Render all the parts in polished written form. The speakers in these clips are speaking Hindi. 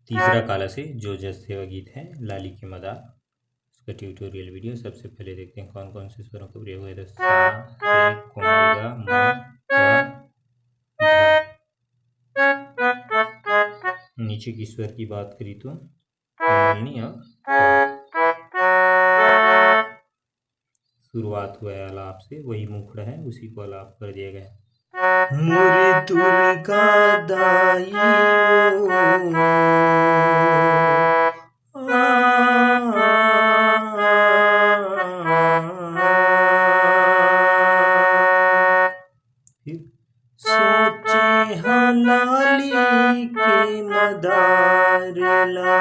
तीसरा काला से जो जस सेवा गीत है लाली के मदार, उसका ट्यूटोरियल वीडियो। सबसे पहले देखते हैं कौन कौन से स्वरों का प्रयोग है। तो सा, रे, कोमल गा, मा, पा, धा। नीचे की स्वर की बात करी तो नी और शुरुआत हुआ है आलाप से, वही मुखड़ा है, उसी को आलाप कर दिया गया है। मोरे दुर्गा दाई सोचे हलाली के मदार ला।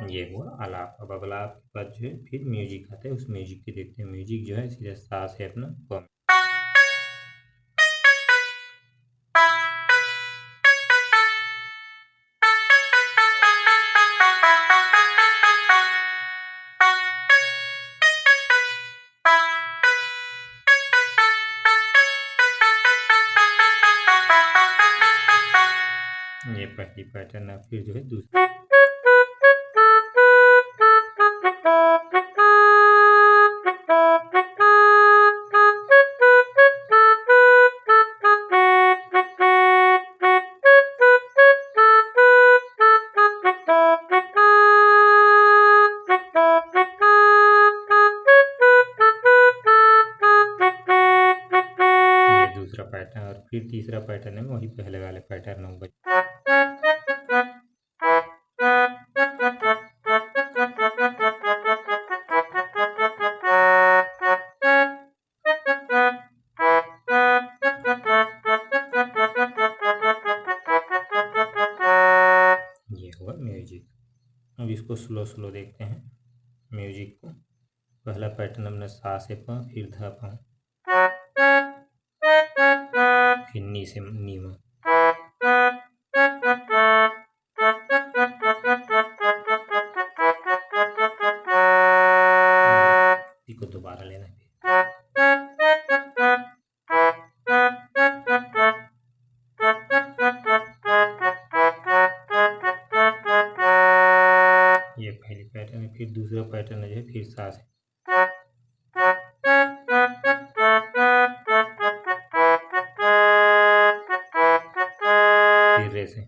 ये हुआ आलाप। अब आलाप के बाद जो है फिर म्यूजिक आता है, उस म्यूजिक की देखते हैं। म्यूजिक जो है सीधा सा से अपना कम। ये पहली पैटर्न है। फिर जो है दूसरा पैटर्न, और फिर तीसरा पैटर्न है वही पहले वाले पैटर्न में। ये हुआ म्यूजिक। अब इसको स्लो स्लो देखते हैं म्यूजिक को। पहला पैटर्न हमने सा से पा, फिर धा पा, फिर नी से नी मा। इसको दोबारा लेना है। ये पहली पैटर्न है। फिर दूसरा पैटर्न है जो है फिर सा से, फिर रे से,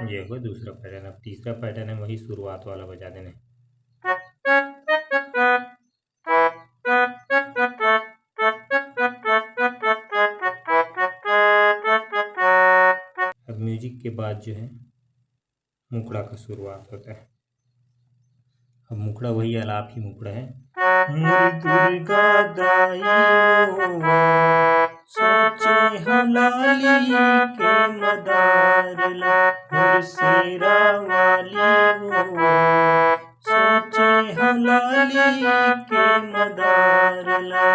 ये हुआ दूसरा पैटर्न। अब तीसरा पैटर्न है वही शुरुआत वाला बजा देना है। अब म्यूजिक के बाद जो है मुखड़ा का शुरुआत होता है। अब मुखड़ा वही आलाप ही मुखड़ा है। मोरी दुर्गा दाई सोचे हलाली के मदार ला, मोर शेरा वाली वो सोचे हलाली के मदार ला।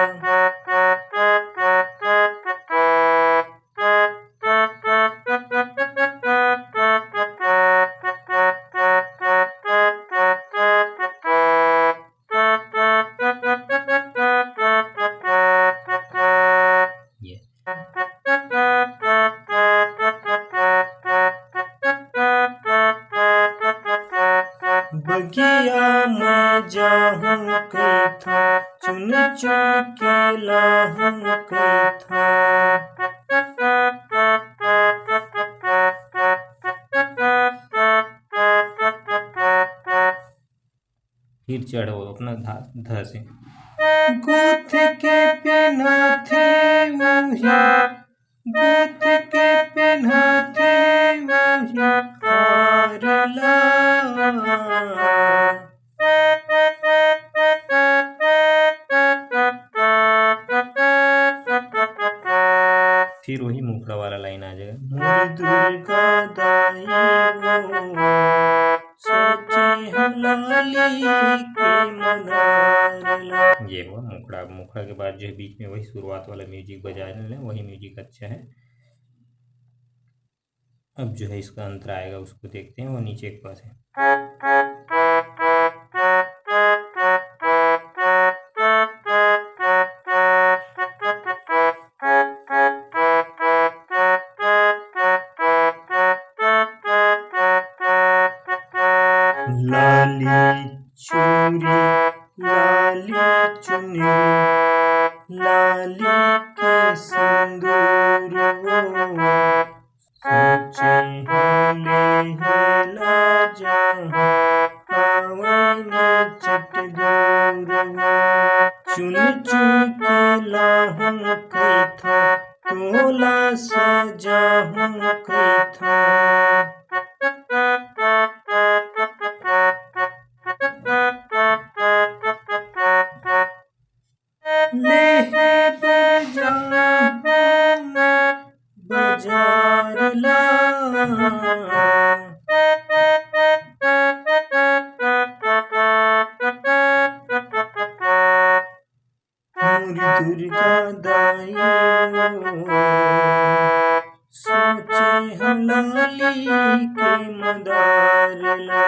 बगिया में जाहूं कई था, चुन चुन के लाहूं कई था। फिर चढ़ो अपना धा से, गूथ के पहना थे वही, गूथ के पहना थे वही हार ला। फिर वही मुखड़ा वाला लाइन आ जाएगा। मोरी दुर्गा दाई वो, सोचे हलाली के मदारला। ये हुआ मुखड़ा। मुखड़ा के बाद जो है बीच में वही शुरुआत वाला म्यूजिक बजाने लें, वही म्यूजिक अच्छा है। अब जो है इसका अंतर आएगा, उसको देखते हैं। वो नीचे के पास है। लाली चूड़ी लाली चुनरी, लाली के सिंदूर वो, सोचे हिले हेला जहाँ, आवे चट दूर वो। चुन चुन के लाहूं कैथा, तोला सजाहूं कैथा। लेहे बाजार ला, मोरी दुर्गा दाई वो, सोचे हलाली के मदार ला।